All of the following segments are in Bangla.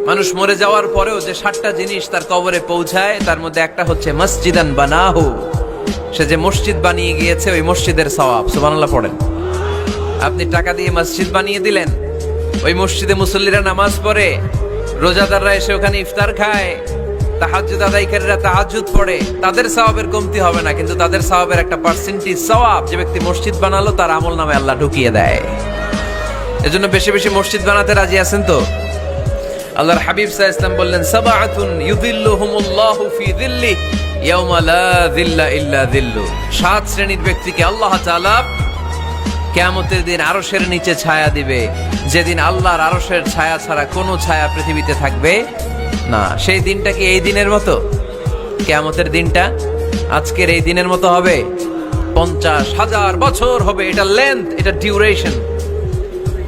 মানুষ মরে যাওয়ার পরেও যে 7টা জিনিস তার কবরে পৌঁছায় তার মধ্যে একটা হচ্ছে মসজিদান বানাহু, সে যে মসজিদ বানিয়ে গিয়েছে ওই মসজিদের সওয়াব। সুবহানাল্লাহ পড়েন। আপনি টাকা দিয়ে মসজিদ বানিয়ে দিলেন, ওই মসজিদে মুসল্লিরা নামাজ পড়ে, রোজাদাররা এসে ওখানে ইফতার খায়, তাহাজ্জুদ আদায়কারীরা তাহাজ্জুদ পড়ে, তাদের সওয়াবের কমতি হবে না, কিন্তু তাদের সওয়াবের একটা পার্সেন্টেজ সওয়াব যে ব্যক্তি মসজিদ বানালো তার আমল নামে আল্লাহ ঢুকিয়ে দেয়। এজন্য বেশি বেশি মসজিদ বানাতে রাজি আছেন তো? আল্লাহর হাবিব সাল্লাল্লাহু আলাইহি ওয়াসাল্লাম বললেন, সাবআতুন ইউযিল্লুহুমুল্লাহু ফি যিল্লি ইয়াওমা লা যিল্লা ইল্লা যিল্লু। 7 শ্রেণীর ব্যক্তিকে আল্লাহ তাআলা কিয়ামতের দিন আরশের নিচে ছায়া দিবে, যেদিন আল্লাহর আরশের ছায়া ছাড়া কোনো ছায়া পৃথিবীতে থাকবে না। সেই দিনটা কি এই দিনের মতো? কিয়ামতের দিনটা আজকের এই দিনের মতো হবে? 50,000 বছর হবে। এটা লেন্থ, এটা ডিউরেশন।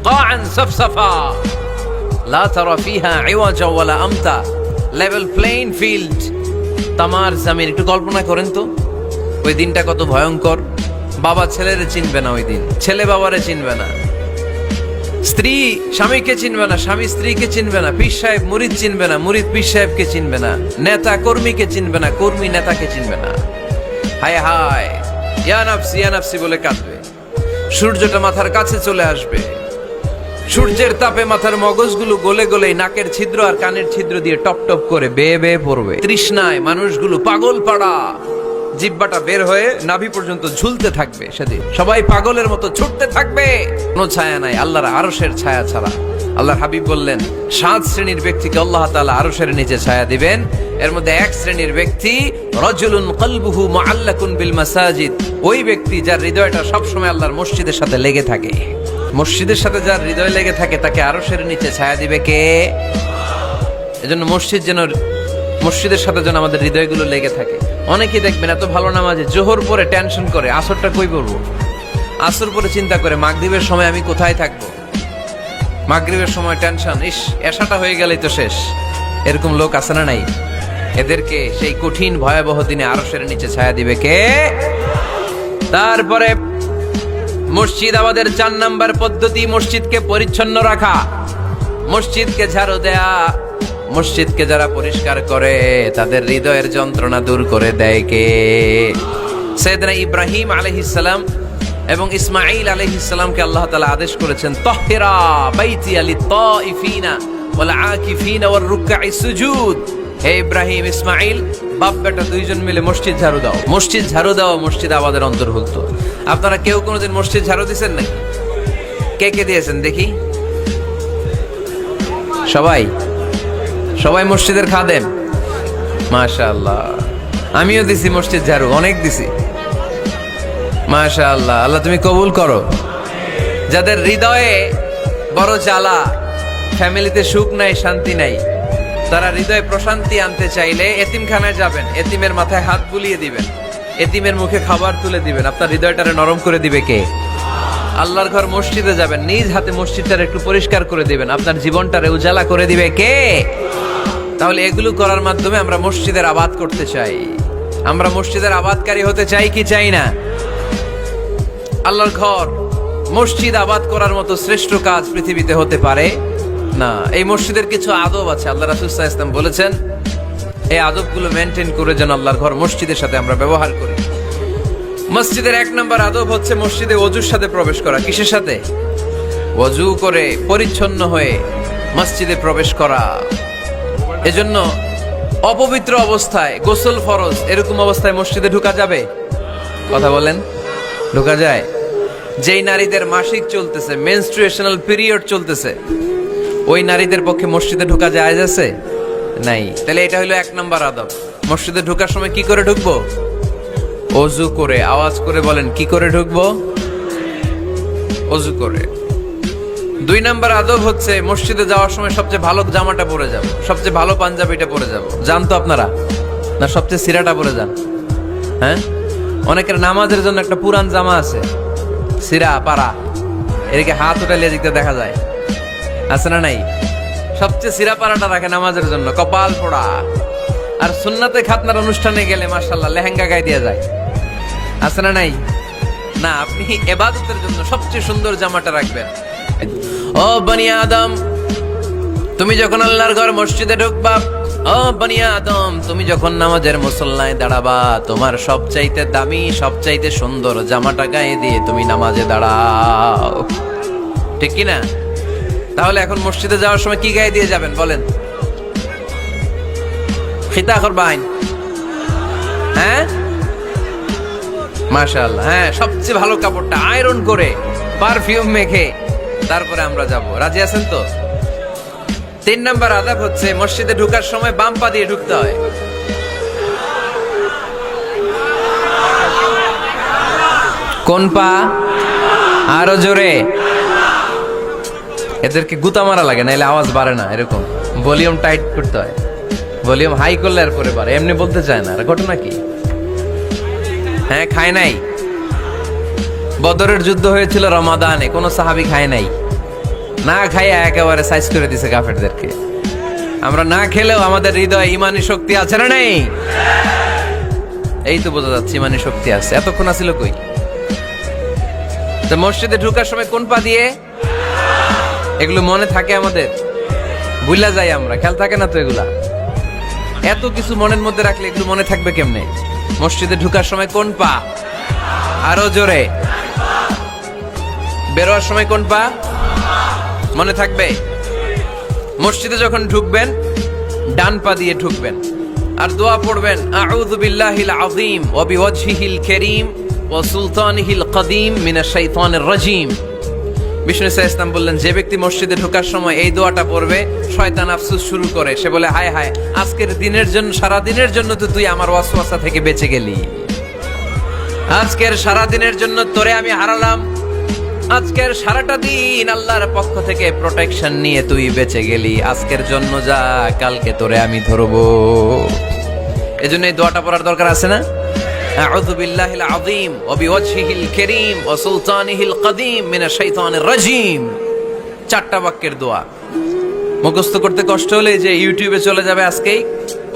কাআন সাফসাফা লা তারা ফিহা ইওয়াজা ওয়ালা আমতা, লেভেল প্লেইং ফিল্ড, তামার জমিন। একটু কল্পনা করেন তো ওই দিনটা কত ভয়ঙ্কর। বাবা ছেলেরে চিনবে না ওই দিন, ছেলে বাবারে চিনবে না, স্ত্রী স্বামীকে চিনবে না, স্বামী স্ত্রীকে চিনবে না, পীর সাহেব মুরিদ চিনবে না, মুরিদ পীর সাহেবকে চিনবে না, নেতা কর্মীকে চিনবে না, কর্মী নেতাকে চিনবে না। হায় হায়, ইয়া নাফসি ইয়া নাফসি বলে কাঁদবে। সূর্যটা মাথার কাছে চলে আসবে, সূর্যের তাপে মাথার মগজগুলো গলে গলে নাকের ছিদ্র আর কানের ছিদ্র দিয়ে টপ টপ করে বেয়ে বেয়ে পড়বে। তৃষ্ণায় মানুষগুলো পাগল পাড়া, জিহ্বাটা বের হয়ে নাভি পর্যন্ত ঝুলতে থাকবে। সেদিন সবাই পাগলের মতো ছুটতে থাকবে, কোনো ছায়া নাই আল্লাহর আরশের ছায়া ছাড়া। আল্লাহর হাবিব বললেন 7 শ্রেণীর ব্যক্তিকে আল্লাহ তাআলা আরশের নিচে ছায়া দিবেন। এর মধ্যে 1 শ্রেণীর ব্যক্তি রাজুলুন কলবুহু মুআল্লাকুন বিল মাসাজিদ, ওই ব্যক্তি যার হৃদয়টা সবসময় আল্লাহর মসজিদের সাথে লেগে থাকে। মসজিদের সাথে যার হৃদয় লেগে থাকে তাকে আরশের নিচে ছায়া দিবে কে? এজন্য মসজিদের সাথে যেন আমাদের হৃদয়গুলো লেগে থাকে। অনেকেই দেখবেন এত ভালো নামাজে, জোহর পরে টেনশন করে আসরটা কই পড়বো, আসর পরে চিন্তা করে মাগরিবের সময় আমি কোথায় থাকবো, মাগরিবের সময় টেনশন, ইস এশাটা হয়ে গেলেই তো শেষ। এরকম লোক আছে না নাই? এদেরকে সেই কঠিন ভয়াবহ দিনে আরশের নিচে ছায়া দিবে কে? তারপরে মসজিদ আমাদের 4 নাম্বার পদ্ধতি, মসজিদকে পরিচ্ছন্ন রাখা, মসজিদকে ঝাড়ু দেয়া। মসজিদকে যারা পরিষ্কার করে তাদের হৃদয়ের যন্ত্রণা দূর করে দেয় কে? সাইয়েদনা ইব্রাহিম আলাইহিস সালাম এবং ইসমাঈল আলাইহিস সালামকে আল্লাহ তাআলা আদেশ করেছেন, তাহহিরা বাইতিয়া লিত-তাইফিনা ওয়াল আকিফিনা ওয়ার রুকআইস সুজুদ। হে ইব্রাহিম, ইসমাঈল, বাপ বেটা দুইজন মিলে মসজিদ ঝাড়ু দাও। মসজিদ ঝাড়ু দাও মসজিদ আবাদের অন্তর্ভুক্ত। আপনারা কেউ কোনোদিন মসজিদ ঝাড়ু দিয়েছেন নাকি? কে কে দিয়েছেন দেখি? সবাই মসজিদের খাদেম? মাশাআল্লাহ। আমিও দিছি মসজিদ ঝাড়ু, অনেক দিছি। মাশাআল্লাহ, আল্লাহ তুমি কবুল করো। যাদের হৃদয়ে বড় জ্বালা, ফ্যামিলিতে সুখ নাই, শান্তি নাই, তারা হৃদয়ে প্রশান্তি আনতে চাইলে এতিমখানায় যাবেন, এতিমের মাথায় হাত বুলিয়ে দিবেন, এতিমের মুখে খাবার তুলে দিবেন। আপনার হৃদয়টারে নরম করে দিবে কে? আল্লাহর ঘর মসজিদে যাবেন, নিজ হাতে মসজিদটারে একটু পরিষ্কার করে দিবেন, আপনার জীবনটারে উজালা করে দিবে কে? তাহলে এগুলো করার মাধ্যমে আমরা মসজিদের আবাদ করতে চাই। আমরা মসজিদের আবাদকারী হতে চাই কি চাই না? আল্লাহর ঘর মসজিদ আবাদ করার মতো শ্রেষ্ঠ কাজ পৃথিবীতে হতে পারে না। এই মসজিদের কিছু আদব আছে, আল্লাহ রাসূল সাল্লাল্লাহু আলাইহি ওয়াসাল্লাম বলেছেন এই আদবগুলো মেনটেন করে যেন আল্লাহর ঘর মসজিদের সাথে আমরা ব্যবহার করি। মসজিদের 1 নম্বর আদব হচ্ছে মসজিদে ওযুর সাথে প্রবেশ করা। কিসের সাথে? ওযু করে পরিচ্ছন্ন হয়ে মসজিদে প্রবেশ করা। এজন্য অপবিত্র অবস্থায় গোসল ফরজ, এরকম অবস্থায় মসজিদে ঢোকা যাবে? কথা বলেন, ঢোকা যায়? যেই নারীদের মাসিক চলতেছে, মেনস্ট্রুয়েশনাল পিরিয়ড চলতেছে, ওই নারীদের পক্ষে মসজিদে ঢোকা জায়েজ আছে? নাই। তাহলে এটা হলো 1 নম্বর আদব। মসজিদে ঢোকার সময় কি করে ঢুকবো? ওযু করে। আওয়াজ করে বলেন, কি করে ঢুকবো? ওযু করে। 2 নম্বর আদব হচ্ছে মসজিদে যাওয়ার সময় সবচেয়ে ভালো জামাটা পরে যাব, সবচেয়ে ভালো পাঞ্জাবিটা পরে যাব। জান তো আপনারা? না সবচেয়ে সিরাটা পরে যান? হ্যাঁ, অনেকের নামাজের জন্য একটা পুরান জামা আছে, সিরা পাড়া, এদিকে হাত উঠালে এদিকে দেখা যায়, আছে না নাই? সবচেয়ে সিরা পাড়াটা রাখে নামাজের জন্য, কপাল পোড়া। আর সুন্নাতে খাতনার অনুষ্ঠানে গেলে মাশাআল্লাহ লেহেঙ্গা গায়ে দেয়া যায়, আছে না নাই? না, আপনি ইবাদতের জন্য সবচেয়ে সুন্দর জামাটা রাখবেন। ও বনি আদম, তুমি যখন আল্লাহর ঘর মসজিদে ঢুকবা, ও বনি আদম, তুমি যখন নামাজের মুসল্লায় দাঁড়াবা, তোমার সবচাইতে দামি সবচাইতে সুন্দর জামাটা গায়ে দিয়ে তুমি নামাজে দাঁড়াও, ঠিক কি না? তাহলে এখন মসজিদে যাওয়ার সময় কি গায়ে দিয়ে যাবেন বলেন? খিতা করবাইন, হ্যাঁ মাশাআল্লাহ, হ্যাঁ সবচেয়ে ভালো কাপড়টা আয়রন করে পারফিউম মেখে তারপরে আমরা যাব। রাজি আছেন তো? 3 নাম্বার আদাব হচ্ছে মসজিদে ঢোকার সময় বাম পা দিয়ে ঢুকতে হয়। কোন পা? আরো জোরে। এদেরকে গুতা মারা লাগে, নাইলে আওয়াজ বাড়ে না, এরকম ভলিউম টাইট করতে হয়। ভলিউম হাই করলে আর পরে বাড়ে, এমনি বলতে চায় না। আর ঘটনা কি? হ্যাঁ খায় নাই। বদরের যুদ্ধ হয়েছিল রমাদানে, কোন সাহাবী খায় নাই, না খাইয়া একেবারে সাইজ করে দিছে কাফেরদেরকে। আমরা না খেলেও আমাদের হৃদয়ে ইমানি শক্তি আছে না নেই? এই তো বোঝা যাচ্ছে ইমানি শক্তি আছে। এতক্ষণ আছিল কই? তো মসজিদে ঢোকার সময় কোন পা দিয়ে? এগুলো মনে থাকে আমাদের? ভুলা যাই আমরা, খেয়াল থাকে না তো এগুলা। এত কিছু মনের মধ্যে রাখলে এগুলো মনে থাকবে কেমনে? মসজিদে ঢোকার সময় কোন পা? আরো জোরে। বেরোয়ার সময় কোন পা? মনে থাকবে। মসজিদে যখন ঢুকবেন ডান পা দিয়ে ঢুকবেন, আর দোয়া পড়বেন, আউযু বিল্লাহিল আযীম ওয়া বিওয়াজহিল কারীম ওয়া সুলতানিহিল কদীম মিনাশ শাইতানির রাজীম। বিষ্ণু ইসলাম বললেন, যে ব্যক্তি মসজিদে ঢোকার সময় এই দোয়াটা পড়বে, শয়তান আফসোস শুরু করে। সে বলে, হায় হায়, আজকের দিনের জন্য, সারা দিনের জন্য তো তুই আমার ওয়াসওয়াসা থেকে বেঁচে গেলি। আজকের সারা দিনের জন্য তোরে আমি হারালাম। আজকের সারাটা দিন আল্লাহর পক্ষ থেকে প্রোটেকশন নিয়ে তুই বেঁচে গেলি। আজকের জন্য যা, কালকে তোরে আমি ধরবো। এজন্য এই দোয়াটা পড়ার দরকার আছে না? আউযু বিল্লাহিল আযীম ওয়া বিওয়াজহিল কারীম ওয়া সুলতানিহিল কদীম মিনাশ শাইতানির রাজীম। 4টা বাক্যের দোয়া। মুখস্থ করতে কষ্ট হলে যে ইউটিউবে চলে যাবে আজকেই,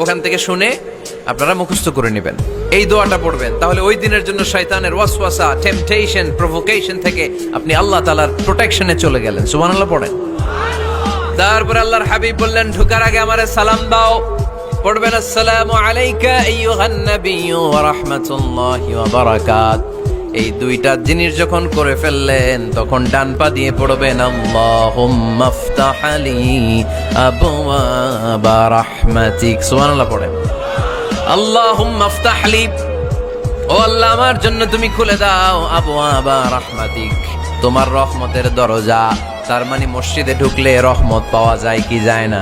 ওখান থেকে শুনে আপনারা মুখস্থ করে নেবেন। এই দোয়াটা পড়বেন, তাহলে ওই দিনের জন্য শয়তানের ওয়াসওয়াসা, টেম্পটেশন, প্রভোকেশন থেকে আপনি আল্লাহ তাআলার প্রোটেকশনে চলে গেলেন। সুবহানাল্লাহ পড়েন। তারপর আল্লাহর হাবিব বললেন, ঢোকার আগে আমারে সালাম দাও। পড়বেন, আসসালামু আলাইকা আইয়ুহান নাবিয়্যু ওয়া রাহমাতুল্লাহি ওয়া বারাকাত। এই 2টা জিনিস যখন করে ফেললেন, তখন ডান পা দিয়ে পড়বেন, আল্লাহুম্মা ইফতাহ লি আবওয়াবা রাহমাতিক। সুবহানাল্লাহ পড়েন। আল্লাহুম্মা ইফতাহ লি, ও আল্লাহ আমার জন্য তুমি খুলে দাও আবওয়াবা রাহমাতিক, তোমার রহমতের দরজা। তার মানে মসজিদে ঢুকলে রহমত পাওয়া যায় কি যায় না?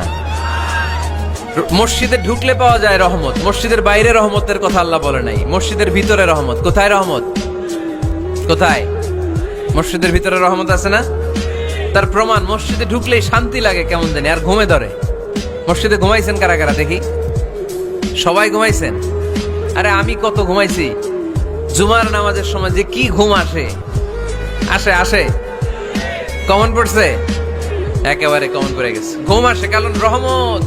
মসজিদে ঢুকলে পাওয়া যায় রহমত। মসজিদের বাইরে রহমতের কথা আল্লাহ বলে নাই, মসজিদের ভিতরে রহমত। কোথায় রহমত? কোথায়? মসজিদের ভিতরে রহমত আছে না? তার প্রমাণ, মসজিদে ঢুকলেই শান্তি লাগে কেমন জানি, আর ঘুমে ধরে। মসজিদে ঘুমাইছেন কারা কারা দেখি? সবাই ঘুমাইছেন? আরে আমি কত ঘুমাইছি। জুমার নামাজের সময় যে কি ঘুম আসে, আসে আসে। কমন পড়ছে? একেবারে কমন পড়ে গেছে। ঘুম আসে কারণ রহমত,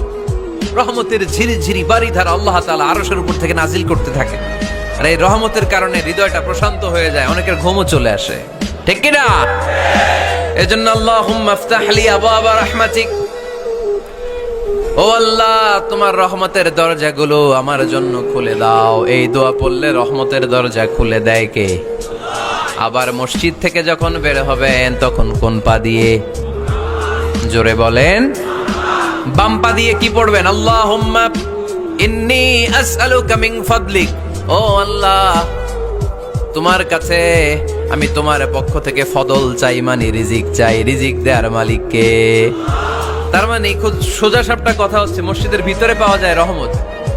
রহমতের ঝিরি ঝিরি বাড়ি ধারা আল্লাহ তাআলা আরশের উপর থেকে নাজিল করতে থাকে। আর এই রহমতের কারণে হৃদয়টা প্রশান্ত হয়ে যায়, অনেকের ঘুমও চলে আসে, ঠিক কি না? এজন্য আল্লাহুম্মা ইফতাহ লি আবওয়াবা রাহমাতিক, ও আল্লাহ তোমার রহমতের দরজাগুলো আমার জন্য খুলে দাও। এই দোয়া পড়লে রহমতের দরজা খুলে দেয় কে? আবার মসজিদ থেকে যখন বের হবেন তখন কোন পা দিয়ে? জোরে বলেন। বাম পা দিয়ে কি পড়বেন? আল্লাহুম্মা ইন্নী আসআলুকা মিন ফাদলিক, ও আল্লাহ তোমার কাছে আমি তোমার পক্ষ থেকে ফদল চাই, মানে রিজিক চাই। রিজিক দেওয়ার মালিক কে? তার মানে খুব সোজা সাপটা কথা হচ্ছে, মসজিদের ভিতরে পাওয়া যায় রহমত,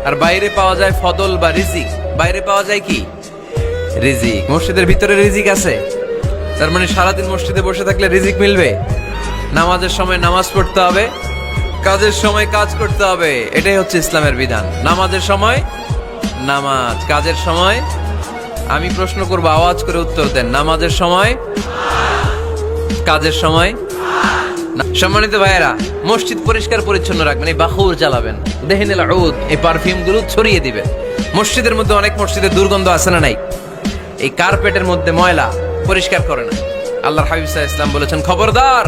আর বাইরে পাওয়া যায় ফদল বা রিজিক। বাইরে পাওয়া যায় কি? রিজিক। মসজিদের ভিতরে রিজিক আছে। তার মানে সারাদিন মসজিদে বসে থাকলে রিজিক মিলবে? নামাজের সময় নামাজ পড়তে হবে, কাজের সময় কাজ করতে হবে। এটাই হচ্ছে ইসলামের বিধান। নামাজের সময় নামাজ, কাজের সময়। আমি প্রশ্ন করবো, আওয়াজ করে উত্তর দেন। নামাজের সময়, কাজের সময়। সম্মানিত ভাইয়েরা, মসজিদ পরিষ্কার পরিচ্ছন্ন রাখবেন। এই বাখুর জ্বালাবেন, দেহিনুল উদ, এই পারফিউম গুলো ছড়িয়ে দিবেন। মসজিদের মধ্যে অনেক মসজিদে দুর্গন্ধ আছে না নাই? এই কার্পেটের মধ্যে ময়লা, পরিষ্কার করে না। আল্লাহর হাবিব সাল্লাল্লাহু আলাইহি ওয়াসাল্লাম বলেছেন, খবরদার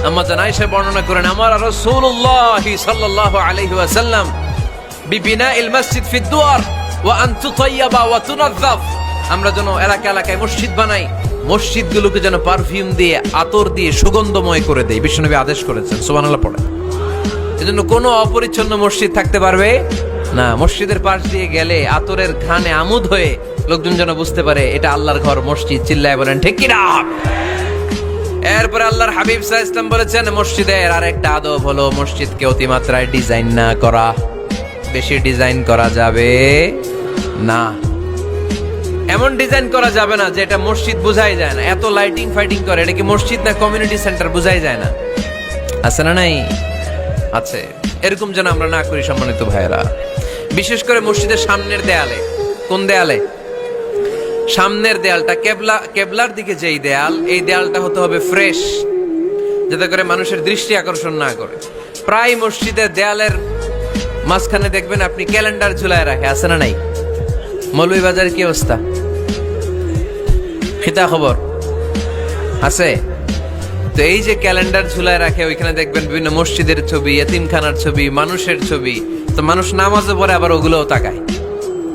আম্মা জান আয়েশা বর্ণনা করেন, আমার রাসূলুল্লাহ সাল্লাল্লাহু আলাইহি ওয়াসাল্লাম বিবিনাইল মসজিদ ফি দুয়ার ওয়া আন তুতায়্যাবা ওয়া তুনাযযাফ, আমরা যেন এলাকা এলাকায় মসজিদ বানাই, মসজিদগুলোকে যেন পারফিউম দিয়ে, আতর দিয়ে সুগন্ধময় করে দেই। বিশ্বনবী আদেশ করেছেন, সুবহানাল্লাহ পড়ে। এজন্য কোনো অপরিচ্ছন্ন মসজিদ থাকতে পারবে না। মসজিদের পাশ দিয়ে গেলে আতরের ঘ্রাণে আমোদ হয়ে লোকজন যেন বুঝতে পারে এটা আল্লাহর ঘর, মসজিদ। চিল্লায় বলেন ঠিক কি না? এরপরে আল্লাহর হাবিব সাল্লাল্লাহু আলাইহি ওয়াসাল্লাম বলেছেন, মসজিদের আরেকটা আদব হলো মসজিদকে অতিমাত্রায় ডিজাইন না করা। বেশি ডিজাইন করা যাবে না। এমন ডিজাইন করা যাবে না যে এটা মসজিদ বোঝাই যায় না। এত লাইটিং ফাইটিং করে, এটা কি মসজিদ না কমিউনিটি সেন্টার বোঝাই যায় না। আছে না নাই? আছে। এরকম যেন আমরা না করি সম্মানিত ভাইয়েরা। বিশেষ করে মসজিদের সামনের দেয়ালে। কোন দেয়ালে? সামনের দেয়ালটা, কেবলার দিকে যেই দেয়াল, এই দেয়ালটা হতে হবে ফ্রেশ, যাতে করে মানুষের দৃষ্টি আকর্ষণ না করে। প্রায় মসজিদের দেয়ালের মাঝখানে দেখবেন আপনি ক্যালেন্ডার ঝুলায় রাখে, আছে না নাই? মৌলভীবাজারের কি অবস্থা? খিতা খবর আছে? তো এই যে ক্যালেন্ডার ঝুলায় রাখে, ওইখানে দেখবেন বিভিন্ন মসজিদের ছবি, এতিমখানার ছবি, মানুষের ছবি। তো মানুষ নামাজে পড়ে আবার ওগুলোও তাকায়,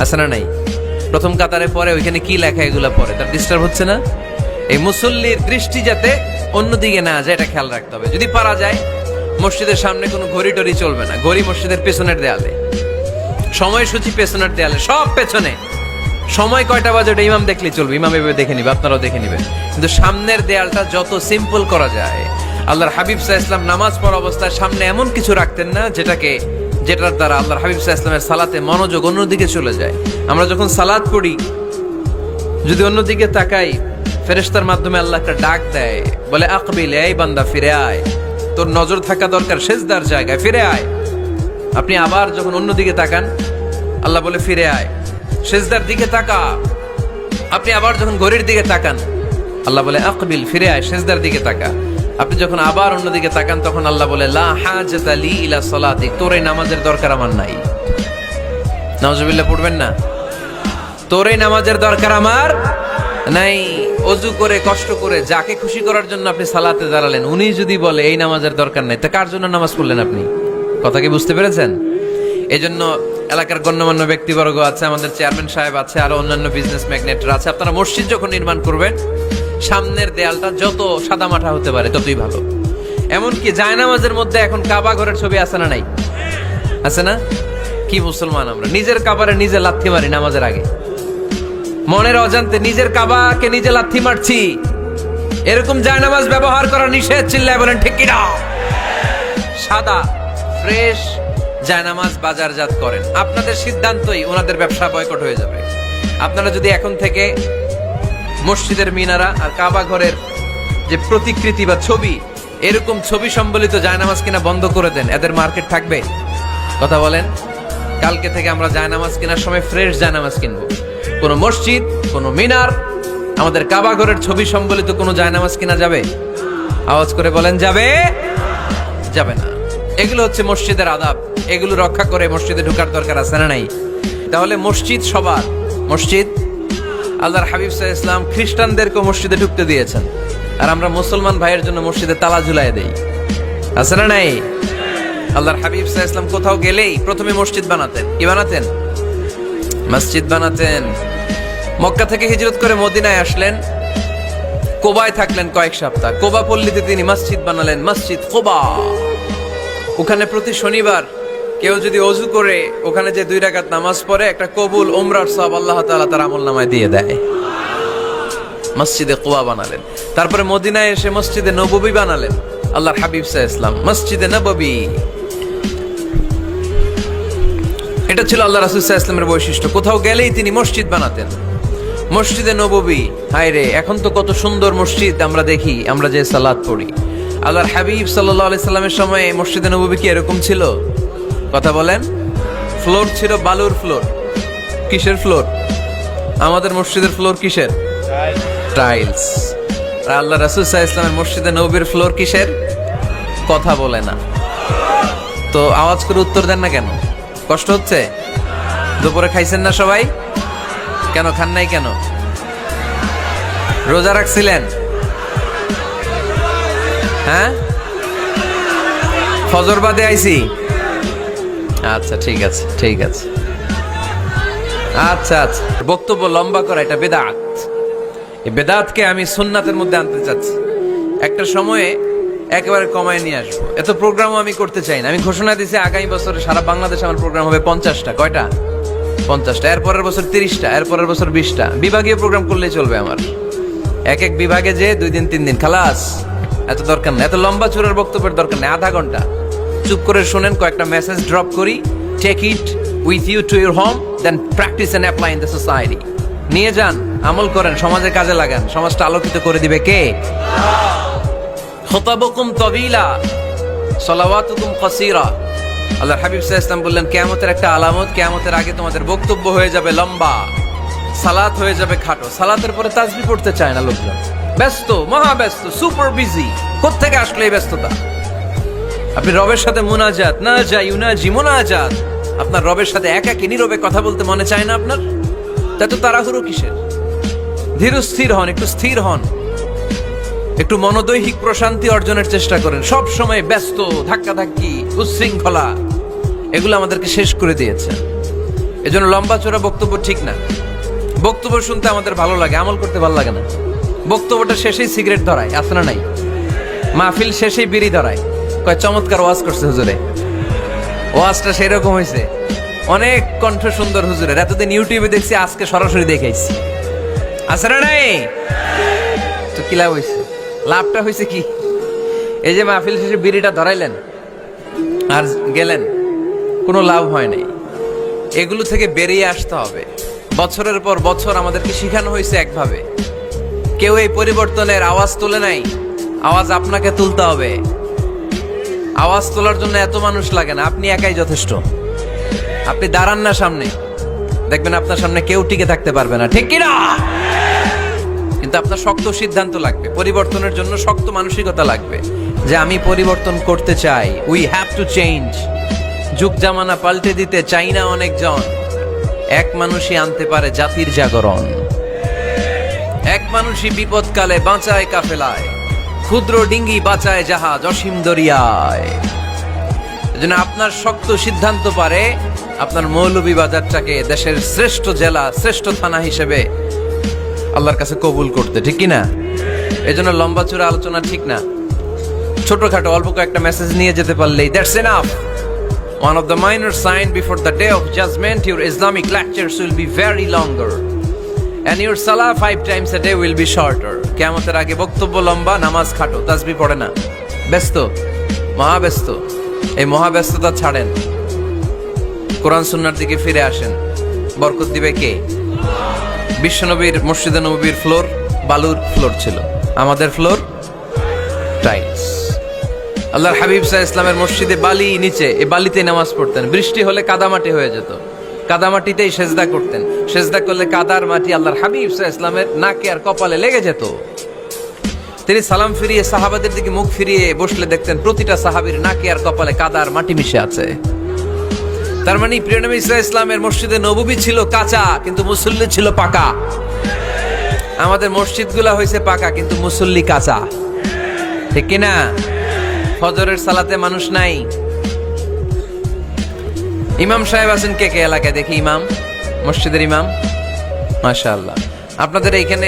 আছে না নাই? প্রথম কাতারে পরে ওইখানে কি লেখা এগুলো পরে, তার ডিস্টার্ব হচ্ছে না? এই মুসল্লির দৃষ্টি যাতে অন্যদিকে না যায়, এটা খেয়াল রাখতে হবে। যদি পারা যায় মসজিদের সামনে কোনো ঘড়ি টড়ি চলবে না। ঘড়ি মসজিদের পেছনের দেয়ালে, সময়সূচি পেছনের দেয়ালে, সব পেছনে। সময় কয়টা বাজে ওটা ইমাম দেখলেই চলবে, ইমাম এভাবে দেখে নিবে, আপনারাও দেখে নিবেন। কিন্তু সামনের দেয়ালটা যত সিম্পল করা যায়। আল্লাহর হাবিব সাল্লাল্লাহু আলাইহি ওয়াসাল্লাম নামাজ পড়া অবস্থায় সামনে এমন কিছু রাখতেন না যেটার দ্বারা আল্লাহর হাবিব সাল্লাল্লাহু আলাইহি ওয়াসাল্লামের সালাতে মনোযোগ অন্যদিকে চলে যায়। আমরা যখন সালাত পড়ি, যদি অন্যদিকে তাকাই, ফেরেশতার মাধ্যমে আল্লাহ একটা ডাক দেয়, বলে আকবিল, এই বান্দা ফিরে আয়, তোর নজর থাকা দরকার সিজদার জায়গায়, ফিরে আয়। আপনি আবার যখন অন্যদিকে তাকান, আল্লাহ বলে ফিরে আয়, সিজদার দিকে তাকা। আপনি আবার যখন ঘড়ির দিকে তাকান, আল্লাহ বলে আকবিল, ফিরে আয়, সিজদার দিকে তাকা। আপনি যখন আবার অন্যদিকে তাকান, তখন আল্লাহ বলে লা হাজাতা লি ইলা সালাতিক, তোর এই নামাজের দরকার আমার নাই। নাউজুবিল্লাহ পড়বেন না? তোর এই নামাজের দরকার আমার নাই। অজু করে কষ্ট করে যাকে খুশি করার জন্য আপনি সালাতে দাঁড়ালেন, উনি যদি বলে এই নামাজের দরকার নাই, তা কার জন্য নামাজ পড়লেন আপনি? কথা কি বুঝতে পেরেছেন? এই জন্য এলাকার গণ্যমান্য ব্যক্তিবর্গ আছে, আমাদের চেয়ারম্যান সাহেব আছে, আরো অন্যান্য বিজনেস ম্যাগনেটরা আছে, আপনারা মসজিদ যখন নির্মাণ করবেন, সামনের দেয়ালটা যত সাদামাটা হতে পারে ততই ভালো। এমনকি জায়নামাজের মধ্যে এখন কাবা ঘরের ছবি আছে না নাই? আছে না? কি মুসলমান আমরা, নিজের কাবারে নিজে লাথি মারি নামাজের আগে, মনের অজান্তে নিজের কাবাকে নিজে লাথি মারছি। এরকম জায়নামাজ ব্যবহার করা নিষেধ। চিল্লায় বলেন ঠিক কি না? সাদা ফ্রেশ জায়নামাজ বাজারজাত করেন, আপনাদের সিদ্ধান্তই ওনাদের ব্যবসা বয়কট হয়ে যাবে। আপনারা যদি এখন থেকে মসজিদের মিনারা আর কাবা ঘরের যে প্রতিকৃতি বা ছবি, এরকম ছবি সম্বলিত জায়নামাজ কিনা বন্ধ করে দেন, এদের মার্কেট থাকবে? কথা বলেন। কালকে থেকে আমরা জায়নামাজ কেনার সময় ফ্রেশ জায়নামাজ কিনবো। কোন মসজিদ, কোন মিনার, আমাদের কাবা ঘরের ছবি সম্বলিত কোন জায়নামাজ কিনা যাবে? আওয়াজ করে বলেন, যাবে? যাবে না। এগুলো হচ্ছে মসজিদের আদাব, এগুলো রক্ষা করে মসজিদে ঢোকার দরকার আছে না নাই? তাহলে মসজিদ সবার। মসজিদ আল্লাহর হাবিব সাল্লাল্লাহু আলাইহি ওয়াসাল্লাম খ্রিস্টানদেরকে মসজিদে ঢুকতে দিয়েছেন, আর আমরা মুসলমান ভাইয়ের জন্য মসজিদে তালা ঝুলাই দেই, আছে না নাই? আল্লাহর হাবিব সাল্লাল্লাহু আলাইহি ওয়াসাল্লাম কোথাও গেলেই প্রথমে মসজিদ বানাতেন। কি বানাতেন? মসজিদ বানাতেন। মক্কা থেকে হিজরত করে মদিনায় আসলেন, কোবায় থাকলেন কয়েক সপ্তাহ। কোবা পল্লীতে তিনি মসজিদ বানালেন, মসজিদ কোবা। ওখানে প্রতি শনিবার কেউ যদি অজু করে ওখানে যে 2 রাকাত নামাজ পড়ে, একটা কবুল উমরার সওয়াব আল্লাহ তাআলা তার আমলনামায় দিয়ে দেয়। মসজিদে কোবা বানালেন। তারপরে মদিনায় এসে মসজিদে নববী বানালেন আল্লাহর হাবিব সাল্লাল্লাহু আলাইহি ওয়াসাল্লাম, মসজিদে নববী। এটা ছিল আল্লাহ রাসূল সাল্লাল্লাহু আলাইহি ওয়াসাল্লামের বৈশিষ্ট্য। কোথাও গেলেই তিনি মসজিদ বানাতেন। মসজিদে নববী, হায় রে, এখন তো কত সুন্দর মসজিদ আমরা দেখি, আমরা যে সালাত পড়ি। আল্লাহর হাবিব সাল্লাল্লাহু আলাইহি সাল্লামের সময় মসজিদে নববী কি এরকম ছিল? কথা বলেন। ফ্লোর ছিল বালুর ফ্লোর। কিসের ফ্লোর? আমাদের মসজিদের ফ্লোর কিসের? টাইলস। আর আল্লাহ রাসূল সাল্লাল্লাহু আলাইহি ওয়াসাল্লামের মসজিদে নববীর ফ্লোর কিসের? কথা বলে না তো, আওয়াজ করে উত্তর দেন না কেন? কষ্ট হচ্ছে? দুপুরে খাইছেন না সবাই? কেন খান নাই কেন? রোজা রাখছিলেন? হ্যাঁ, ফজর বাদে আইছি? আচ্ছা ঠিক আছে ঠিক আছে। আচ্ছা আচ্ছা, বক্তব্য লম্বা করা এটা বেদাত। এই বেদাতকে আমি সুন্নাতের মধ্যে আনতে চাচ্ছি। একটা সময়ে একেবারে কমায় নিয়ে আসবো। এত প্রোগ্রামও আমি করতে চাই না। আমি ঘোষণা দিয়েছি আগামী বছরে সারা বাংলাদেশে আমার প্রোগ্রাম হবে 50টা। কয়টা? 50টা। এরপরের বছর 30টা, এরপরের বছর 20টা। বিভাগীয় প্রোগ্রাম করলেই চলবে আমার। এক এক বিভাগে যে 2 দিন 3 দিন খালাস। এত দরকার নেই, এত লম্বা চূড়ার বক্তব্যের দরকার নেই। আধা ঘন্টা চুপ করে শুনেন, কয়েকটা মেসেজ ড্রপ করি, take it with you to your home, then practice and apply in the society. নিয়ে যান, আমল করেন, সমাজের কাজে লাগান। সমাজটা আলোকিত করে দিবে কে? খুতাবুকুম তাবিলা সালাওয়াতুকুম কাসীরা। আল্লাহর হাবিব সাল্লাল্লাহু আলাইহি ওয়াসাল্লাম বললেন, কিয়ামতের একটা আলামত, কিয়ামতের আগে তোমাদের বক্তব্য হয়ে যাবে লম্বা, সালাত হয়ে যাবে খাটো। সালাতের পরে তাসবিহ পড়তে চায় না লোকজন, ব্যস্ত, মহা ব্যস্ত, সুপার বিজি। কোত্থেকে আসলে এই ব্যস্ততা? আপনি রবের সাথে মুনাজাত, না যাই ইউনাজি মুনাজাত, আপনার রবের সাথে একাকী নীরবে কথা বলতে মনে চায় না আপনার? এত তাড়াহুড়ো কিসের? ধীর স্থির হন, একটু স্থির হন, একটু মনোদৈহিক প্রশান্তি অর্জনের চেষ্টা করেন। সব সময় ব্যস্ত, ধাক্কাধাক্কি, উচ্ছৃঙ্খলা, এগুলো আমাদেরকে শেষ করে দিয়েছে। এজন্য লম্বা চোরা বক্তব্য ঠিক না। বক্তব্য শুনতে আমাদের ভালো লাগে, আমল করতে ভালো লাগে না। বক্তব্যটা শেষেই সিগারেট ধরায়, আছে না নাই? মাহফিল শেষেই বিড়ি ধরায়, কয় চমৎকার ওয়াজ করছে হুজুরে। ওয়াজটা সেরকম হয়েছে, অনেক কণ্ঠ সুন্দর হুজুরের। এতদিন ইউটিউবে দেখছি, আজকে সরাসরি দেখাইছি, আছে না নাই? তো কি লাভ হয়েছে? লাভটা হয়েছে কি? এই যে মাহফিল শেষে বিড়িটা ধরাইলেন আর গেলেন, কোনো লাভ হয় নাই। এগুলো থেকে বেরিয়ে আসতে হবে। বছরের পর বছর আমাদেরকে শিখানো হয়েছে একভাবে, কেউ এই পরিবর্তনের আওয়াজ তোলে নাই। আওয়াজ আপনাকে তুলতে হবে। আওয়াজ তোলার জন্য এত মানুষ লাগে না, আপনি একাই যথেষ্ট। আপনি দাঁড়ান না সামনে, দেখবেন আপনার সামনে কেউ টিকে থাকতে পারবে না, ঠিক কিনা? কিন্তু আপনার শক্ত সিদ্ধান্ত লাগবে, পরিবর্তনের জন্য শক্ত মানসিকতা লাগবে, যে আমি পরিবর্তন করতে চাই। We have to change. যুগ জামানা পাল্টে দিতে চাই না অনেকজন। এক মানুষই আনতে পারে জাতির জাগরণ। এক মানুষই বিপদকালে বাঁচায় কাফেলায়, ক্ষুদ্র ডিঙ্গি বাঁচায় জাহাজ অসীম দরিয়ায়। এজন্য আপনার শক্ত সিদ্ধান্ত পারে আপনার মৌলভীবাজারটাকে দেশের শ্রেষ্ঠ জেলা, শ্রেষ্ঠ থানা হিসেবে আল্লাহর কাছে কবুল করতে, ঠিক কিনা? এজন্য লম্বা চূড়া আলোচনা ঠিক না। ছোটখাটো অল্প কয়েকটা মেসেজ নিয়ে যেতে পারলেই that's enough. One of the minor signs before the day of judgment, your Islamic lectures will be very longer, and your salah 5 times a day will be shorter. কিয়ামতের আগে বক্তব্য লম্বা, নামাজ খাটো, তাসবিহ পড়ে না, ব্যস্ত, মহাব্যস্ত। এই মহাব্যস্ততা ছাড়েন, কোরআন সুন্নাহর দিকে ফিরে আসেন। বরকত দিবে কে? বিশ্বনবীর মসজিদে নববীর ফ্লোর বালুর ফ্লোর ছিল, আমাদের ফ্লোর টাইলস। আল্লাহর হাবিব সাল্লাল্লাহু আলাইহি ওয়াসাল্লামের মসজিদে বালি নিচে, এই বালিতে নামাজ পড়তেন। বৃষ্টি হলে কাদামাটি হয়ে যেত, কাদামাটিতেই সেজদা করতেন। সেজদা করলে কাদার মাটি আল্লাহর হাবিব সাল্লাল্লাহু আলাইহি ওয়াসাল্লামের নাকে আর কপালে লেগে যেত। তিনি সালাম ফিরিয়ে সাহাবাদের দিকে মুখ ফিরিয়ে বসলে দেখতেন প্রতিটা সাহাবীর নাকে আর কপালে কাদার মাটি মিশে আছে। তার মানে প্রিয় নবী সাল্লাল্লাহু আলাইহি ওয়াসাল্লামের মসজিদে নববী ছিল কাঁচা, কিন্তু মুসল্লি ছিল পাকা। আমাদের মসজিদগুলো হয়েছে পাকা, কিন্তু মুসল্লি কাঁচা, ঠিক কিনা? ফজরের সালাতে মানুষ নাই। ইমাম সাহেব আছেন কে কে এলাকায়? দেখি ইমাম, মসজিদের ইমাম, মাশাআল্লাহ। আপনাদের এইখানে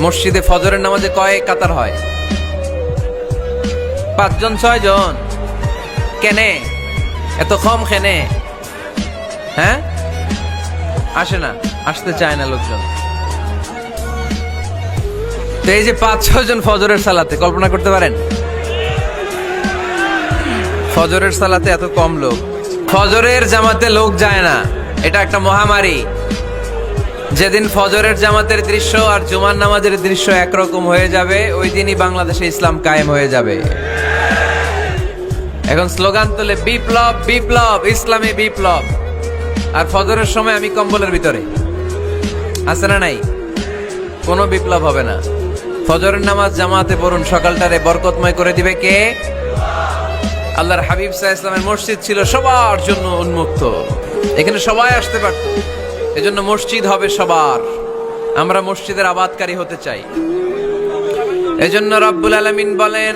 মসজিদে ফজরের নামাজে কয় কাতার হয়? 5 জন 6 জন? কেনে এত কম? কেনে? হ্যাঁ, আসে না, আসতে চায় না লোকজন। তো এই যে 5-6 জন ফজরের সালাতে, কল্পনা করতে পারেন ফজরের সালাতে এত কম লোক। ফজরের জামাতে লোক যায় না, এটা একটা মহামারী। যেদিন ফজরের জামাতের দৃশ্য আর জুমার নামাজের দৃশ্য একরকম হয়ে যাবে, ওই দিনই বাংলাদেশে ইসলাম কায়েম হয়ে যাবে। এখন স্লোগান তোলে বিপ্লব বিপ্লব, ইসলামী বিপ্লব। আর ফজরের সময় আমি কম্বলের ভিতরে, আছে না নাই? কোনো বিপ্লব হবে না। ফজরের নামাজ জামাতে পড়ুন, সকালটারে বরকতময় করে দিবে কে? আল্লাহর হাবিব সাল্লাল্লাহু আলাইহি ওয়াসাল্লামের মসজিদ ছিল সবার জন্য উন্মুক্ত, এখানে সবাই আসতে পারত। এজন্য মসজিদ হবে সবার। আমরা মসজিদের আবাদকারী হতে চাই। এজন্য রব্বুল আলামিন বলেন,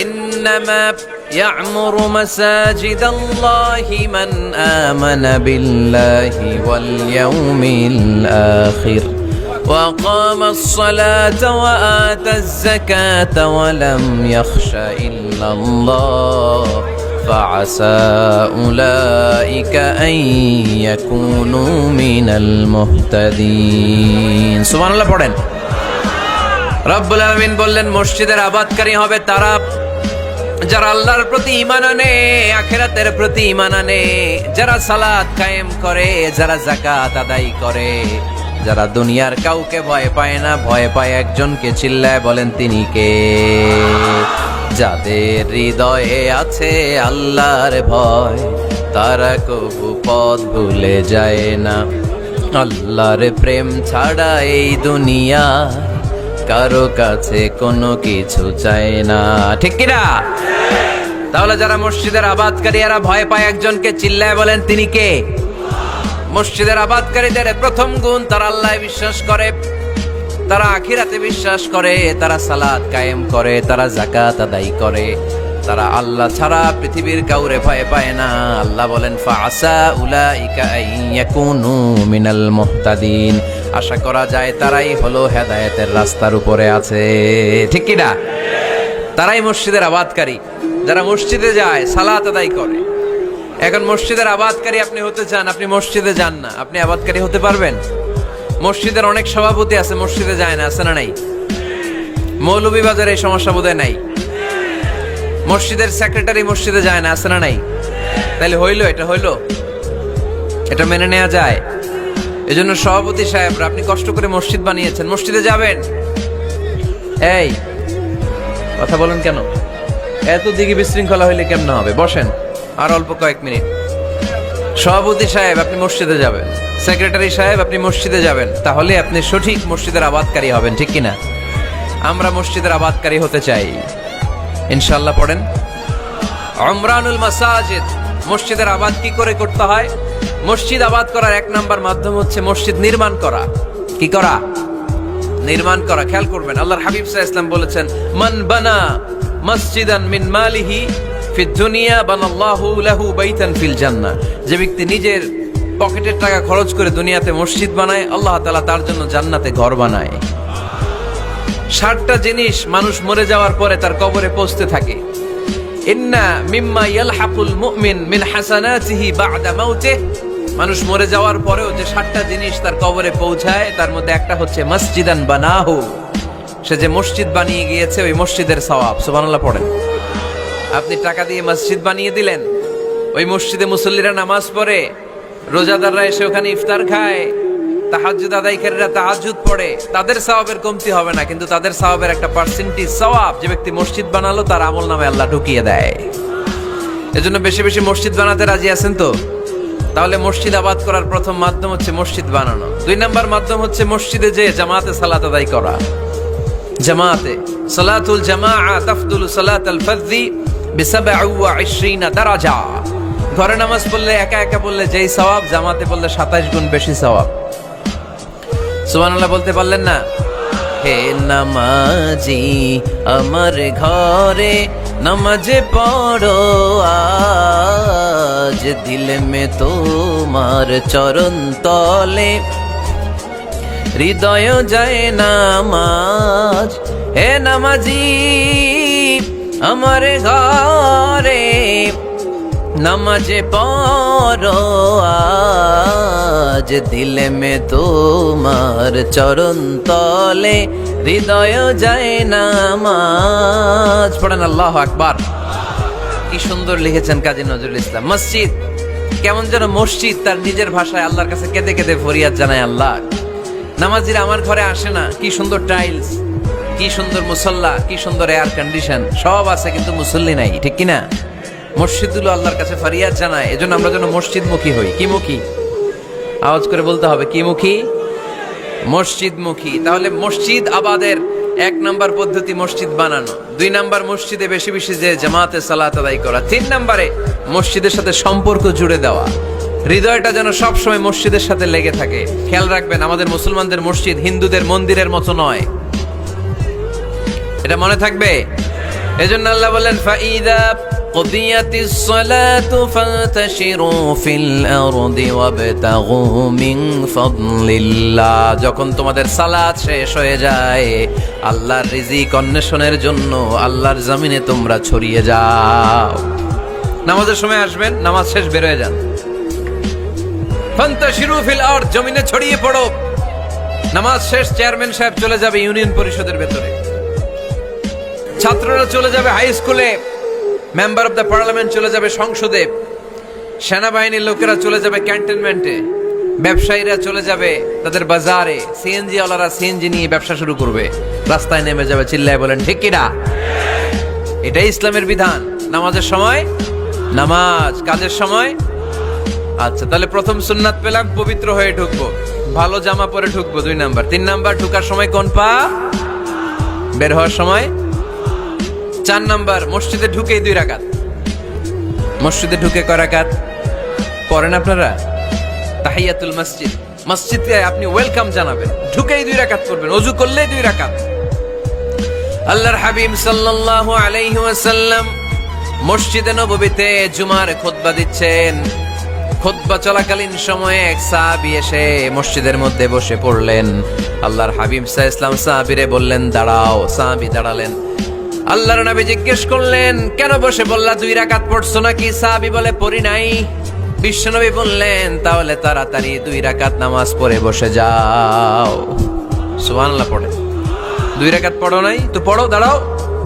ইন্নামা يعمر مساجد الله من آمن بالله واليوم الآخر وأقام الصلاة وآتى الزكاة ولم يخش إلا الله فعسى أولئك أن يكونوا من المهتدين سبحان الله পড়েন রব্বুল আলামিন বললেন মসজিদের আবাদকারী হবে তারা যারা আল্লাহর প্রতি ঈমান আনে আখিরাতের প্রতি ঈমান আনে যারা সালাত কায়েম করে যারা যাকাত আদায় করে যারা দুনিয়ার কাউকে ভয় পায় না ভয় পায় একজনকে চিল্লায় বলেন তিনি কে যাদের হৃদয়ে আছে আল্লাহর ভয় তারা কবু পথ ভুলে যায় না আল্লাহর প্রেম ছাড়া এই দুনিয়া কারো কাছে কোনো কিছু চায় না ঠিক কি না তাহলে যারা মসজিদের আবাদকারী এরা ভয় পায় একজনকে চিল্লায় বলেন তিনি কে মসজিদের আবাদকারীদের প্রথম গুণ তারা আল্লাহ বিশ্বাস করে তারা আখিরাতে বিশ্বাস করে তারা সালাত কায়েম করে তারা যাকাত আদায় করে তারা আল্লাহ ছাড়া পৃথিবীর কাউরে ভয় পায় না আল্লাহ বলেন ফাআসা উলাইকা আইয়াকুনু মিনাল মুহতাদিন আশা করা যায় তারাই হলো হেদায়েতের রাস্তার উপরে আছে ঠিক কি না তারাই মসজিদের আবাদকারী যারা মসজিদে যায় সালাত আদায় করে এখন মসজিদের আবাদকারী আপনি হতে চান আপনি মসজিদে যান না আপনি আবাদকারী হতে পারবেন মসজিদের অনেক সভাপতি আছে মসজিদে যায় না আছে না নাই মৌলভীবাজারে এই সমস্যা বোধহয় নাই মসজিদের সেক্রেটারি মসজিদে যায় না আছে না নাই তাহলে হইলো এটা মেনে নেওয়া যায় এজন্য সভাপতি সাহেবরা আপনি কষ্ট করে মসজিদ বানিয়েছেন মসজিদে যাবেন এই কথা বলেন কেন এত দিকে বিশৃঙ্খলা হইলে কেমন হবে বসেন আর অল্প কয়েক মিনিট সভাপতি সাহেব আপনি মসজিদে যাবেন সেক্রেটারি সাহেব আপনি মসজিদে যাবেন তাহলে আপনি সঠিক মসজিদের আবাদকারী হবেন ঠিক কিনা আমরা মসজিদের আবাদকারী হতে চাই ইনশাআল্লাহ পড়েন উমরানুল মাসাজিদ মসজিদের আবাদ কি করে করতে হয় মসজিদ আবাদ করার এক নাম্বার মাধ্যম হচ্ছে মসজিদ নির্মাণ করা কি করা নির্মাণ করা খেয়াল করবেন আল্লাহর হাবিব সাল্লাল্লাহু আলাইহি ওয়াসাল্লাম বলেছেন মান বানা মসজিদান মিন মালিহি ফিদ দুনিয়া বানাল্লাহু লাহু বাইতান ফিল জান্নাহ যে ব্যক্তি নিজের পকেটের টাকা খরচ করে দুনিয়াতে মসজিদ বানায় আল্লাহ তাআলা তার জন্য জান্নাতে ঘর বানায় 60টা জিনিস মানুষ মরে যাওয়ার পরে তার কবরে পৌঁছতে থাকে ইন্না মিম্মা ইয়ালহাকুল মুমিন মিন হাসানাতিহি বা'দা মাউতিহি মানুষ মরে যাওয়ার পরেও যে 60টা জিনিস তার কবরে পৌঁছায় তার মধ্যে একটা হচ্ছে মসজিদান বানাহু সে যে মসজিদ বানিয়ে গিয়েছে ওই মসজিদের সওয়াব সুবহানাল্লাহ পড়েন আপনি টাকা দিয়ে মসজিদ বানিয়ে দিলেন ওই মসজিদে মুসল্লিরা নামাজ পড়ে রোজাদাররা এসে ওখানে ইফতার খায় তাহাজ্জুদ আদায়কারীরা তাহাজ্জুদ পড়ে তাদের সওয়াবের কমতি হবে না কিন্তু তাদের সওয়াবের একটা পার্সেন্টেজ সওয়াব যে ব্যক্তি মসজিদ বানালো তার আমলনামায় আল্লাহ ঢুকিয়ে দেয় এজন্য বেশি বেশি মসজিদ বানাতে রাজি আছেন তো তাহলে মসজিদ আবাদ করার প্রথম মাধ্যম হচ্ছে মসজিদ বানানো 2 নাম্বার মাধ্যম হচ্ছে মসজিদে যে জামাতে সালাত আদায় করা জামাতে সালাতুল জামাআ তাফদুলু সালাতাল ফারযি ব27 দারাজা ঘরে নামাজ পড়লে একা একা পড়লে যেই সওয়াব জামাতে পড়লে 27 গুণ বেশি সওয়াব সুবহানাল্লাহ বলতে পারলেন না হে নামাজি আমার ঘরে নামাজ পড়ো আজ দিল মে তোমার চরণ তলে হৃদয় যায় নামাজ হে নামাজি আমার ঘরে নামাজ পড়ো আজ দিল মে তোমার চরণ তলে হৃদয় যায় নামাজ পড়েন আল্লাহু আকবার কি সুন্দর লিখেছেন কাজী নজরুল ইসলাম মসজিদ কেমন যেন মসজিদ তার নিজের ভাষায় আল্লাহর কাছে কেঁদে কেঁদে ফরিয়াদ জানায় আল্লাহ নামাজিরা আমার ঘরে আসে না কি সুন্দর টাইলস কি সুন্দর মুসল্লা কি সুন্দর এয়ার কন্ডিশন সব আছে কিন্তু মুসল্লি নাই ঠিক কিনা মসজিদগুলো আল্লাহর কাছে ফরিয়াদ জানায় এজন্য আমরা যেন মসজিদমুখী হই কি মুখী আওয়াজ করে বলতে হবে কি মুখী মসজিদমুখী তাহলে মসজিদ আবাদের 1 নাম্বার পদ্ধতি মসজিদ বানানো 2 নাম্বার মসজিদে বেশি বেশি যে জামাতে সালাত আদায় করা 3 নাম্বারে মসজিদের সাথে সম্পর্ক জুড়ে দেওয়া হৃদয়টা যেন সব সময় মসজিদের সাথে লেগে থাকে খেয়াল রাখবেন আমাদের মুসলমানদের মসজিদ হিন্দুদের মন্দিরের মতো নয় এটা মনে থাকবে এজন্য আল্লাহ বলেন ফাইদা কুদিয়াতিস সালাতু ফান্তাশিরু ফিল আরদি ওয়াবতাগু মিন ফাদলিল্লাহ। যখন তোমাদের সালাত শেষ হয়ে যায়, আল্লাহর রিজিক অন্বেষণের জন্য আল্লাহর জমিনে তোমরা ছড়িয়ে যাও। নামাজের সময় আসবেন, নামাজ শেষ বের হয়ে যান। ফান্তাশিরু ফিল আরদ, জমিনে ছড়িয়ে পড়ো। নামাজ শেষ, চেয়ারম্যান সাহেব চলে যাবে ইউনিয়ন পরিষদের ভেতরে, ছাত্ররা চলে যাবে হাই স্কুলে, মেম্বার অফ দ্য পার্লামেন্ট চলে যাবে সংসদে, সেনাবাহিনীর লোকেরা চলে যাবে ক্যান্টনমেন্টে, ব্যবসায়ীরা চলে যাবে তাদের বাজারে, সিএনজি ওয়ালারা সিএনজি নিয়ে ব্যবসা শুরু করবে, রাস্তায় নেমে যাবে, চিল্লায় বলেন ঠিক কিনা? এটাই ইসলামের বিধান। নামাজের সময় নামাজ, কাজের সময়। আচ্ছা, তাহলে প্রথম সুন্নাত পেলাম, পবিত্র হয়ে ঢুকবো, ভালো জামা পরে ঢুকবো 2 নাম্বার। 3 নাম্বার, ঢুকার সময় কোন পা, বের হওয়ার সময় 4 নাম্বার, মসজিদে ঢুকেই 2 রাকাত। মসজিদে ঢুকে কয় রাকাত পড়েন আপনারা? তাহিয়াতুল মসজিদ, মসজিদে আপনি ওয়েলকাম জানাবেন, ঢুকেই 2 রাকাত পড়বেন, ওযু করলেই 2 রাকাত। আল্লাহর হাবিব সাল্লাল্লাহু আলাইহি ওয়াসাল্লাম মসজিদে নববীতে জুমার খুতবা দিচ্ছেন। খুতবা চলাকালীন সময়ে এক সাহাবী এসে মসজিদের মধ্যে বসে পড়লেন। আল্লাহর হাবিব সাল্লাল্লাহু আলাইহি ওয়াসাল্লাম সাহাবীরে বললেন দাঁড়াও। সাহাবী দাঁড়ালেন। আল্লাহর নবী জিজ্ঞেস করলেন কেন বসে বললা, 2 রাকাত পড়ছো নাকি? সাহাবী বলে পড়ি নাই। বিশ্বনবী বললেন তাহলে তাড়াতাড়ি 2 রাকাত নামাজ পড়ে বসে যাও। সুবহানাল্লাহ পড়ে। 2 রাকাত পড়ো নাই তো পড়ো, দাঁড়াও,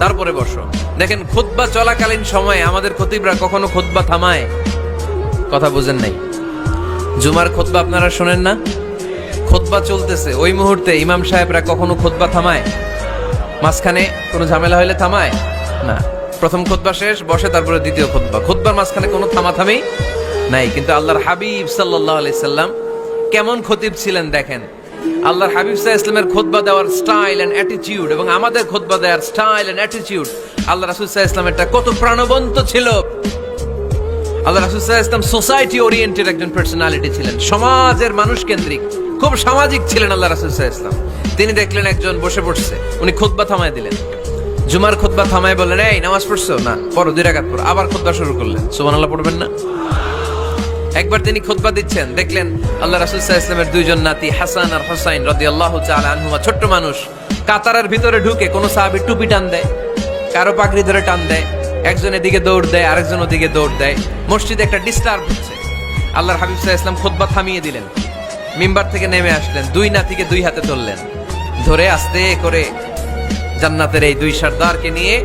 তারপরে বসো। দেখেন খুতবা চলাকালীন সময়ে আমাদের খতিবরা কখনো খুতবা থামায়? কথা বুঝেন নাই? জুমার খুতবা আপনারা শোনেন না? খুতবা চলতেছে, ওই মুহূর্তে ইমাম সাহেবরা কখনো খুতবা থামায়? মাঝখানে কোনো ঝামেলা হইলে থামায় না। প্রথম খুতবা শেষ, বসে, তারপরে দ্বিতীয় খুতবা। খুতবার মাঝখানে কোনো থামাথামি নাই। কিন্তু আল্লাহর হাবিব সাল্লাল্লাহু আলাইহি সাল্লাম কেমন খতিব ছিলেন দেখেন। আল্লাহর হাবিব সাল্লাল্লাহু আলাইহি সাল্লামের খুতবা দেওয়ার স্টাইল এন্ড অ্যাটিটিউড এবং আমাদের খুতবা দেওয়ার স্টাইল এন্ড অ্যাটিটিউড, আল্লাহ রাসূল সাল্লাল্লাহু আলাইহি সাল্লামেরটা কত প্রাণবন্ত ছিল। আল্লাহ রাসূল সাল্লাল্লাহু আলাইহি সাল্লাম সোসাইটি ওরিয়েন্টেড একজন পার্সোনালিটি ছিলেন, সমাজের মানুষ কেন্দ্রিক, খুব সামাজিক ছিলেন আল্লাহ রাসূল সাল্লাল্লাহু আলাইহি সাল্লাম। তিনি দেখলেন একজন বসে পড়ছে, উনি খুতবা থামায় দিলেন। জুমার খুতবা থামায় বললেন এই নামাজ পড়ছো না, পড়ো 2 রাকাত পড়ো। আবার খুতবা শুরু করলেন। সুবহানাল্লাহ পড়বেন না? একবার তিনি খুতবা দিচ্ছেন, দেখলেন আল্লাহ রাসূল সাল্লাল্লাহু আলাইহি ওয়াসাল্লামের 2 জন নাতি হাসান আর হুসাইন রাদিয়াল্লাহু তাআলা আনহুমা, ছোট্ট মানুষ, কাতারের ভিতরে ঢুকে কোন সাহাবী টুপি টান দেয়, কারো পাগড়ি ধরে টান দেয়, একজন এদিকে দৌড় দেয়, আরেকজন ওদিকে দৌড় দেয়। মসজিদে একটা ডিস্টার্ব হচ্ছে। আল্লাহর হাবিব সাল্লাল্লাহু আলাইহি ওয়াসাল্লাম খুতবা থামিয়ে দিলেন, মিম্বার থেকে নেমে আসলেন, 2 নাতিকে 2 হাতে ধরলেন, ধরে আস্তে করে জান্নাতের এই 2 সর্দারকে নিয়ে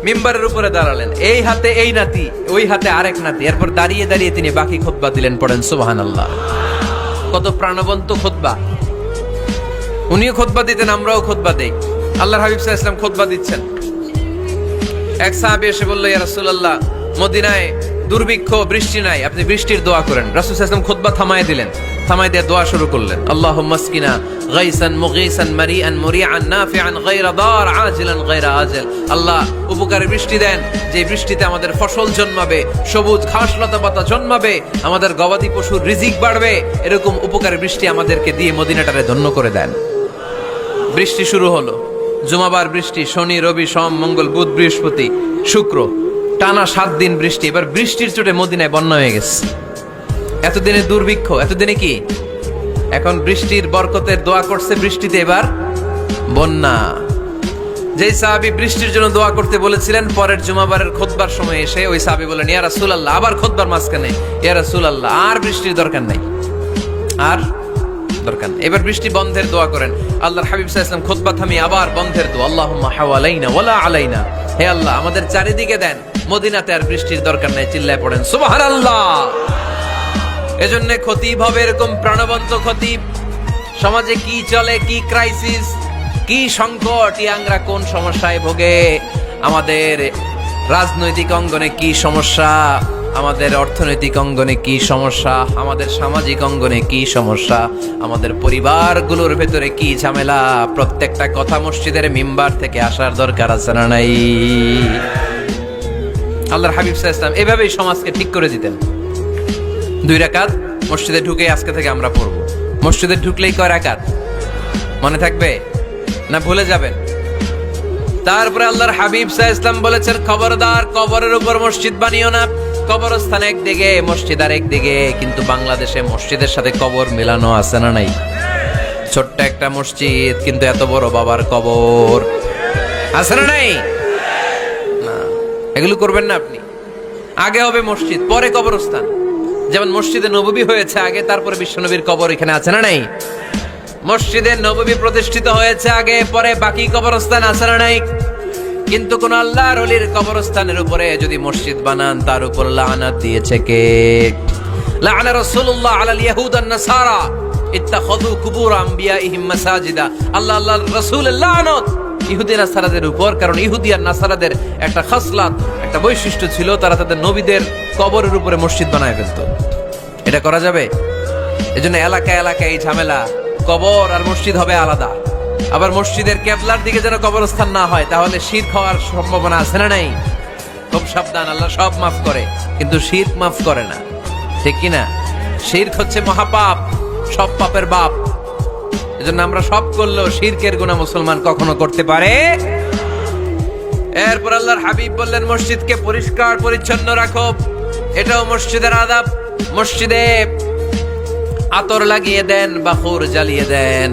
মিম্বারের উপরে দাঁড়ালেন। এই হাতে এই নাতি, ওই হাতে আরেক নাতি। এরপর দাঁড়িয়ে দাঁড়িয়ে তিনি বাকি খুতবা দিলেন। পড়েন সুবহানাল্লাহ। কত প্রাণবন্ত খুতবা। উনিও খুতবা দিতেন, আমরাও খুতবা দেই। আল্লাহর হাবিব সাল্লাল্লাহু আলাইহি ওয়াসাল্লাম খুতবা দিচ্ছেন। এক সাহাবী এসে বলল ইয়া রাসূলুল্লাহ, মদিনায় দুর্ভিক্ষ, বৃষ্টি নাই, আপনি বৃষ্টির দোয়া করেন। রাসূল সাল্লাল্লাহু আলাইহি ওয়াসাল্লাম খুতবা থামায় দিলেন, থামায় দিয়ে দোয়া শুরু করলেন। আল্লাহুম্মা আসকিনা গাইসান মুগীসান মারিআন মুরিআন নাফিআন গায়রা দার আজিলান গায়রা আজল। আল্লাহ উপকারী বৃষ্টি দেন, যে বৃষ্টিতে আমাদের ফসল জন্মাবে, সবুজ ঘাস লতা পাতা জন্মাবে, আমাদের গবাদি পশুর রিজিক বাড়বে। এরকম উপকারী বৃষ্টি আমাদেরকে দিয়ে মদিনাটারে ধন্য করে দেন। বৃষ্টি শুরু হলো। জুমাবার বৃষ্টি, শনি রবি সোম মঙ্গল বুধ বৃহস্পতি শুক্র, টানা 7 দিন বৃষ্টি। এবার বৃষ্টির চোটে মদিনায় বন্যা হয়ে গেছে। এতদিনে দুর্ভিক্ষ, এতদিনে কি? এখন বৃষ্টির বরকতের দোয়া করছে, বৃষ্টিতে এবার বন্যা। যেই সাহাবী বৃষ্টির জন্য দোয়া করতে বলেছিলেন, পরের জুমাবারের খুতবার সময় এসে ওই সাহাবী বলেন ইয়া রাসূলুল্লাহ, আবার খুতবার মাঝখানে ইয়া রাসূলুল্লাহ, আর বৃষ্টির দরকার নাই, আর দরকার নেই, এবার বৃষ্টি বন্ধের দোয়া করেন। আল্লাহর হাবিব সাল্লাল্লাহু আলাইহি ওয়াসাল্লাম খুতবা থামিয়ে আবার বন্ধের দোয়া, আল্লাহুম্মা হাওয়ালাইনা ওয়ালা আলাইনা, হে আল্লাহ আমাদের চারিদিকে দেন, মদিনাতে আর বৃষ্টির দরকার নাই। চিল্লায় পড়েন সুবহানাল্লাহ। এজন্য খতিব হবে এরকম প্রাণবন্ত খতিব। সমাজে কি চলে, কি ক্রাইসিস, কি সংকট, ইয়াংরা কোন সমস্যায় ভোগে, আমাদের রাজনৈতিক অঙ্গনে কি সমস্যা, আমাদের অর্থনৈতিক অঙ্গনে কি সমস্যা, আমাদের সামাজিক অঙ্গনে কি সমস্যা, আমাদের পরিবারগুলোর ভেতরে কি ঝামেলা, প্রত্যেকটা কথা মসজিদের মিম্বার থেকে আসার দরকার আছে না নাই? আল্লাহর হাবিব সাল্লাল্লাহু আলাইহি ওয়াসাল্লাম এভাবেই সমাজকে ঠিক করে দিতেন। 2 রাকাত মসজিদে ঢুকে আজকে থেকে আমরা পড়ব। মসজিদে ঢুকলেই কয় রাকাত মনে থাকবে না ভুলে যাবেন? তারপরে আল্লাহর হাবিব সাল্লাল্লাহু আলাইহি ওয়াসাল্লাম বলেছেন, খবরদার কবরের উপর মসজিদ বানিও না। কবরস্থান একদিকে, মসজিদ আর একদিকে। কিন্তু বাংলাদেশে মসজিদের সাথে কবর মেলানো আছে না নাই? ছোট্ট একটা মসজিদ, কিন্তু এত বড় বাবার কবর আছে না নাই? না, এগুলো করবেন না আপনি। আগে হবে মসজিদ, পরে কবরস্থান। যেমন মসজিদে নববী হয়েছে আগে, তারপরে বিশ্বনবীর কবর এখানে আছে না নাই? মসজিদে নববী প্রতিষ্ঠিত হয়েছে আগে, পরে বাকি কবরস্থান আছে না নাই? কিন্তু কোন আল্লাহর ওলির কবরস্থানের উপরে যদি মসজিদ বানান, তার উপর লানাত দিয়েছে কে? লাআনা রাসূলুল্লাহ আলাল ইয়াহুদ ওয়ান নাসারা ইত্তাখাযু কুবুর আমবিয়াইহিম মাসাজিদা। আল্লাহর রাসূলের লানত ইহুদি নাসারাদের উপর, কারণ ইহুদি আর নাসারাদের একটা খাসলাত, একটা বৈশিষ্ট্য ছিল, তারা তাদের নবীদের কবরের উপরে মসজিদ বানায় ফেলতো। এটা করা যাবে? এজন্য এলাকায় এলাকায় এই ঝামেলা, কবর আর মসজিদ হবে আলাদা। আবার মসজিদের কেবলার দিকে যেন কবরস্থান না হয়, তাহলে শিরক হওয়ার সম্ভাবনা আছে না নাই? খুব সাবধান, আল্লাহ সব মাফ করে কিন্তু শিরক মাফ করে না, ঠিক কি না? শিরক হচ্ছে মহাপাপ, সব পাপের বাপ। এজন্য আমরা সব করলেও শিরকের গুনাহ মুসলমান কখনো করতে পারে। এরপর আল্লাহর হাবিব বললেন, মসজিদকে পরিষ্কার পরিচ্ছন্ন রাখো। এটাও মসজিদের আদাব। মসজিদে আতর লাগিয়ে দেন, বাখুর জ্বালিয়ে দেন।